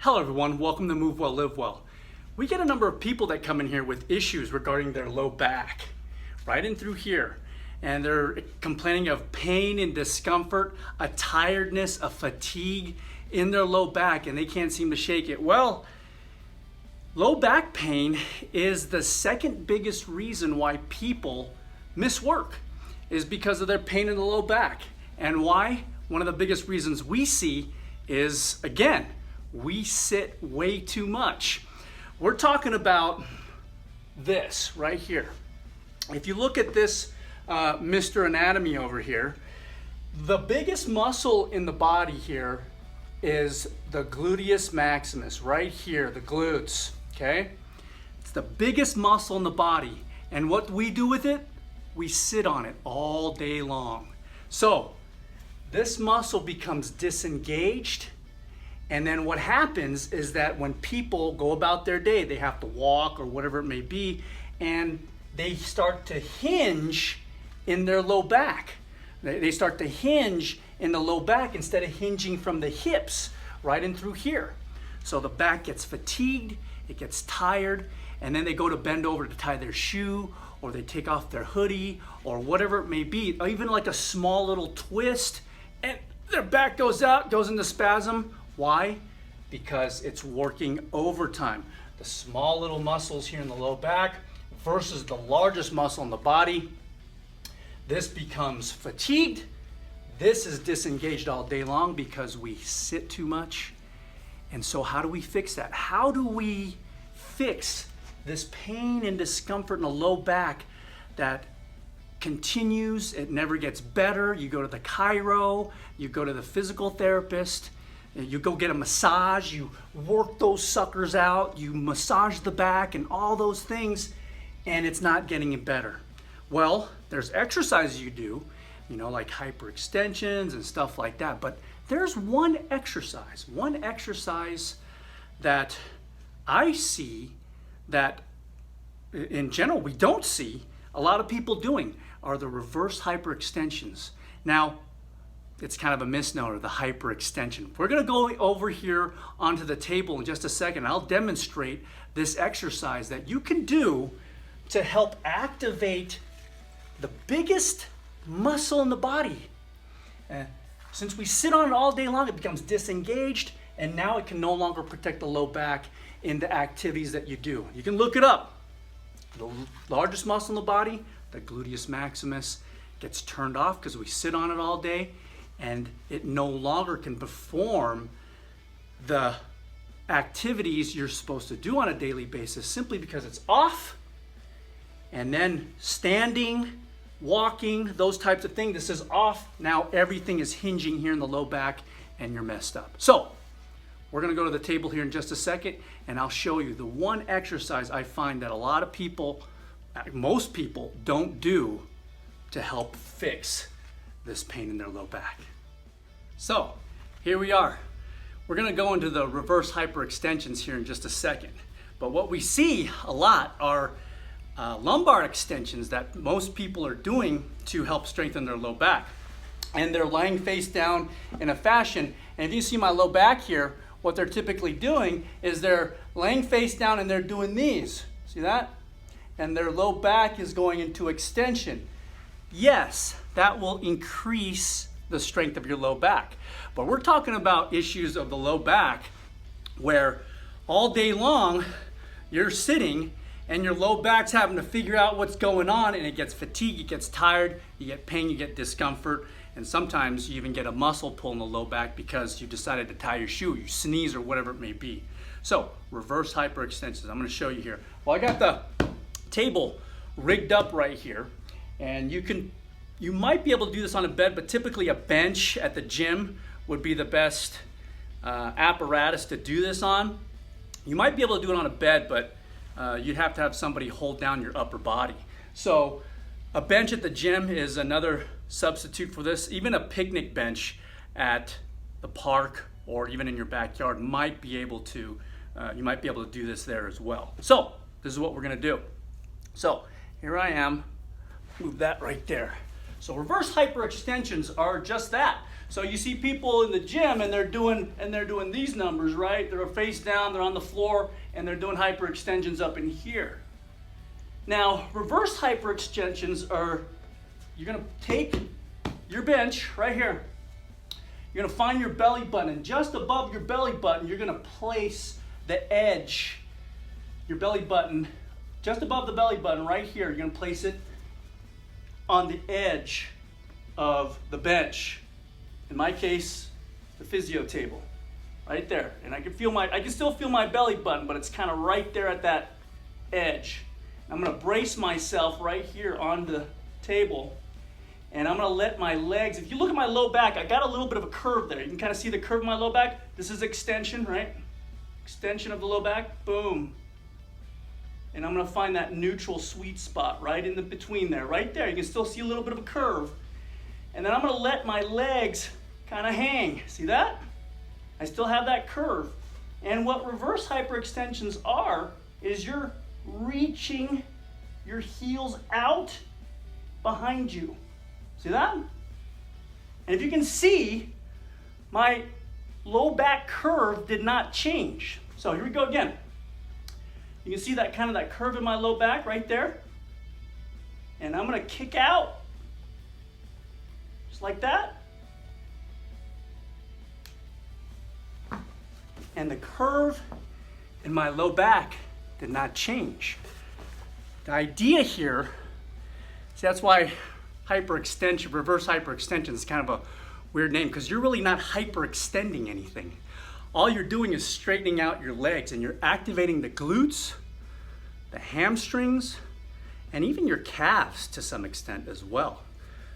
Hello everyone, welcome to Move Well, Live Well. We get a number of people that come in here with issues regarding their low back, right in through here. And they're complaining of pain and discomfort, a tiredness, a fatigue in their low back, and they can't seem to shake it. Well, low back pain is the second biggest reason why people miss work, is because of their pain in the low back. And why? One of the biggest reasons we see is, again, we sit way too much. We're talking about this right here. If you look at this Mr. Anatomy over here, the biggest muscle in the body here is the gluteus maximus, right here, the glutes, okay? It's the biggest muscle in the body. And what we do with it? We sit on it all day long. So this muscle becomes disengaged. And then what happens is that when people go about their day, they have to walk or whatever it may be, and they start to hinge in their low back. They start to hinge in the low back instead of hinging from the hips right in through here. So the back gets fatigued, it gets tired, and then they go to bend over to tie their shoe, or they take off their hoodie, or whatever it may be, or even like a small little twist, and their back goes out, goes into spasm. Why? Because it's working overtime. The small little muscles here in the low back versus the largest muscle in the body. This becomes fatigued. This is disengaged all day long because we sit too much. And so how do we fix that? How do we fix this pain and discomfort in the low back that continues, it never gets better? You go to the chiro, you go to the physical therapist, you go get a massage, you work those suckers out, you massage the back and all those things, and it's not getting it better. Well, there's exercises you do, like hyperextensions and stuff like that, but there's one exercise that I see that in general we don't see a lot of people doing are the reverse hyperextensions. Now, it's kind of a misnomer, the hyperextension. We're gonna go over here onto the table in just a second. I'll demonstrate this exercise that you can do to help activate the biggest muscle in the body. Since we sit on it all day long, it becomes disengaged, and now it can no longer protect the low back in the activities that you do. You can look it up. The largest muscle in the body, the gluteus maximus, gets turned off because we sit on it all day, and it no longer can perform the activities you're supposed to do on a daily basis simply because it's off. And then standing, walking, those types of things, this is off. Now everything is hinging here in the low back and you're messed up. So we're gonna go to the table here in just a second, and I'll show you the one exercise I find that a lot of people, most people, don't do to help fix this pain in their low back. So here we are. We're gonna go into the reverse hyperextensions here in just a second. But what we see a lot are lumbar extensions that most people are doing to help strengthen their low back. And they're laying face down in a fashion. And if you see my low back here, what they're typically doing is they're laying face down and they're doing these. See that? And their low back is going into extension. Yes, that will increase the strength of your low back. But we're talking about issues of the low back where all day long you're sitting and your low back's having to figure out what's going on, and it gets fatigued, it gets tired, you get pain, you get discomfort, and sometimes you even get a muscle pull in the low back because you decided to tie your shoe, you sneeze or whatever it may be. So reverse hyperextensions, I'm gonna show you here. Well, I got the table rigged up right here. And you might be able to do this on a bed, but typically a bench at the gym would be the best apparatus to do this on. You might be able to do it on a bed, but you'd have to have somebody hold down your upper body. So a bench at the gym is another substitute for this. Even a picnic bench at the park or even in your backyard might be able to, you might be able to do this there as well. So this is what we're gonna do. So here I am. Move that right there. So reverse hyperextensions are just that. So you see people in the gym and they're doing these numbers, right? They're face down, they're on the floor, and they're doing hyperextensions up in here. Now, reverse hyperextensions are, you're gonna take your bench right here. You're gonna find your belly button, and just above your belly button, you're gonna place the edge, your belly button, just above the belly button right here. You're gonna place it on the edge of the bench. In my case, the physio table, right there. And I can still feel my belly button, but it's kind of right there at that edge. I'm gonna brace myself right here on the table, and I'm gonna let my legs, if you look at my low back, I got a little bit of a curve there. You can kind of see the curve of my low back. This is extension, right? Extension of the low back, boom. And I'm gonna find that neutral sweet spot right in the between there, right there. You can still see a little bit of a curve. And then I'm gonna let my legs kind of hang. See that? I still have that curve. And what reverse hyperextensions are is you're reaching your heels out behind you. See that? And if you can see, my low back curve did not change. So here we go again. You can see that kind of that curve in my low back right there. And I'm gonna kick out, just like that. And the curve in my low back did not change. The idea here, see, that's why hyperextension, reverse hyperextension is kind of a weird name, because you're really not hyperextending anything. All you're doing is straightening out your legs, and you're activating the glutes, the hamstrings, and even your calves to some extent as well.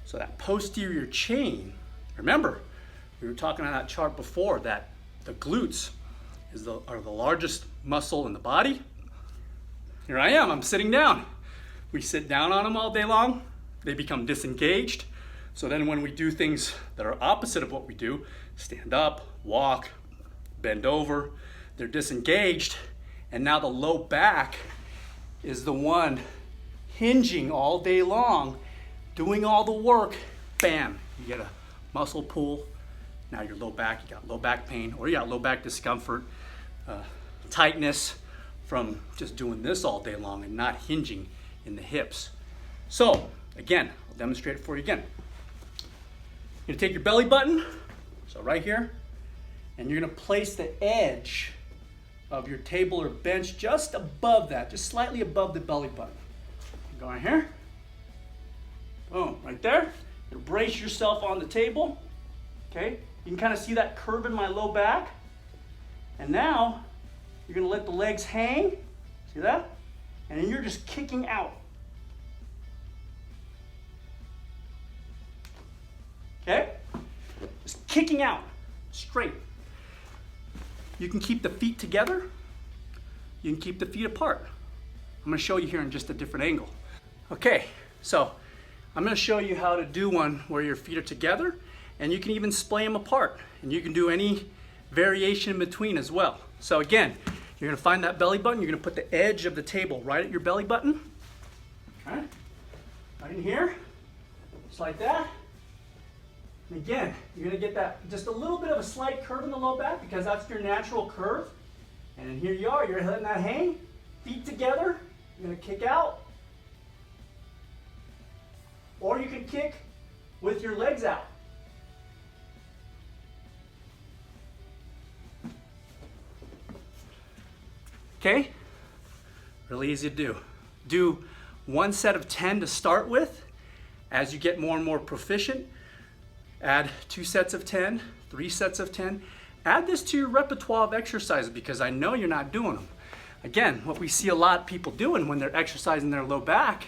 So that posterior chain, remember, we were talking on that chart before that the glutes are the largest muscle in the body. Here I am, I'm sitting down. We sit down on them all day long, they become disengaged. So then when we do things that are opposite of what we do, stand up, walk, bend over, they're disengaged, and now the low back is the one hinging all day long, doing all the work. Bam, you get a muscle pull. Now your low back, you got low back pain, or you got low back discomfort, tightness from just doing this all day long and not hinging in the hips. So again, I'll demonstrate it for you again. You're gonna take your belly button, so right here, and you're gonna place the edge of your table or bench just above that, just slightly above the belly button. Go in here, boom, right there. You brace yourself on the table, okay? You can kind of see that curve in my low back. And now, you're gonna let the legs hang, see that? And then you're just kicking out. Okay? Just kicking out, straight. You can keep the feet together, you can keep the feet apart. I'm gonna show you here in just a different angle. Okay, so I'm gonna show you how to do one where your feet are together, and you can even splay them apart, and you can do any variation in between as well. So again, you're gonna find that belly button, you're gonna put the edge of the table right at your belly button, right in here, just like that. And again, you're gonna get that, just a little bit of a slight curve in the low back because that's your natural curve. And then here you are, you're letting that hang, feet together, you're gonna kick out. Or you can kick with your legs out. Okay, really easy to do. Do one set of 10 to start with. As you get more and more proficient, add 2 sets of 10, 3 sets of 10. Add this to your repertoire of exercises because I know you're not doing them. Again, what we see a lot of people doing when they're exercising their low back,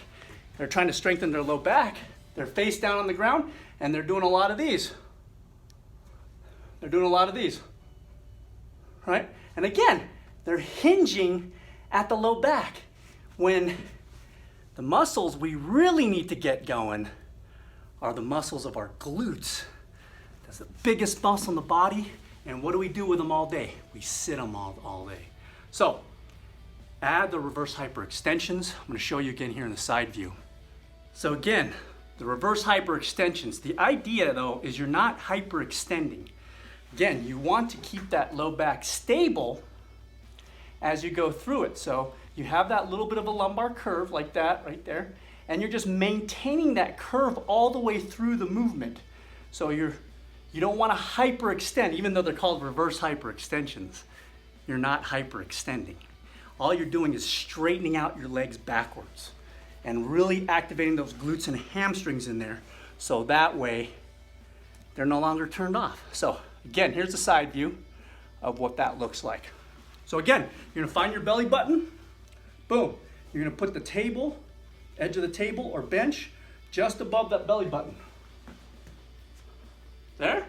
they're trying to strengthen their low back, they're face down on the ground and they're doing a lot of these. They're doing a lot of these, right? And again, they're hinging at the low back when the muscles we really need to get going are the muscles of our glutes. That's the biggest muscle in the body, and what do we do with them all day? We sit them all day. So, add the reverse hyperextensions. I'm gonna show you again here in the side view. So again, the reverse hyperextensions. The idea though is you're not hyperextending. Again, you want to keep that low back stable as you go through it. So you have that little bit of a lumbar curve like that right there, and you're just maintaining that curve all the way through the movement. So you don't want to hyperextend, even though they're called reverse hyperextensions. You're not hyperextending. All you're doing is straightening out your legs backwards and really activating those glutes and hamstrings in there, so that way they're no longer turned off. So again, here's the side view of what that looks like. So again, you're gonna find your belly button, boom. You're gonna put the table, edge of the table or bench, just above that belly button. There.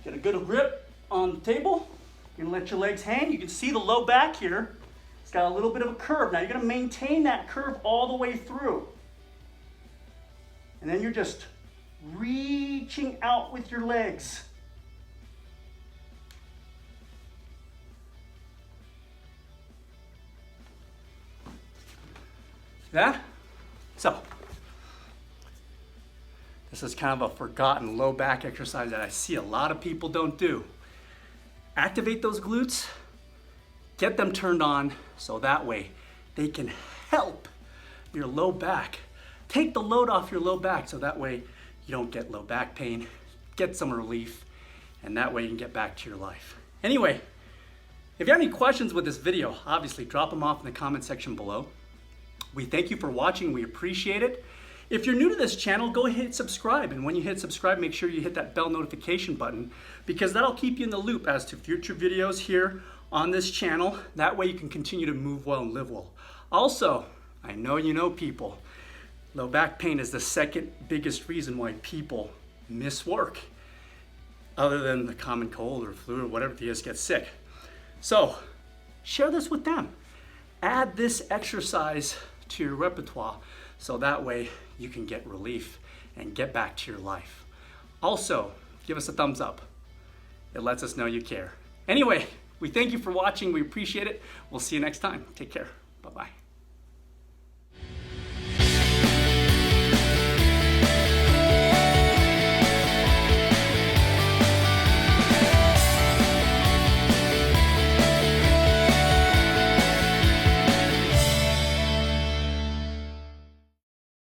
Get a good grip on the table. You're gonna let your legs hang. You can see the low back here. It's got a little bit of a curve. Now you're gonna maintain that curve all the way through. And then you're just reaching out with your legs. That? So, this is kind of a forgotten low back exercise that I see a lot of people don't do. Activate those glutes, get them turned on, so that way they can help your low back. Take the load off your low back, so that way you don't get low back pain, get some relief, and that way you can get back to your life. Anyway, if you have any questions with this video, obviously drop them off in the comment section below. We thank you for watching, we appreciate it. If you're new to this channel, go ahead and hit subscribe, and when you hit subscribe, make sure you hit that bell notification button, because that'll keep you in the loop as to future videos here on this channel. That way you can continue to move well and live well. Also, I know you know people, low back pain is the second biggest reason why people miss work, other than the common cold or flu or whatever it is, get sick. So share this with them. Add this exercise to your repertoire, so that way you can get relief and get back to your life. Also, give us a thumbs up. It lets us know you care. Anyway, we thank you for watching. We appreciate it. We'll see you next time. Take care. Bye-bye.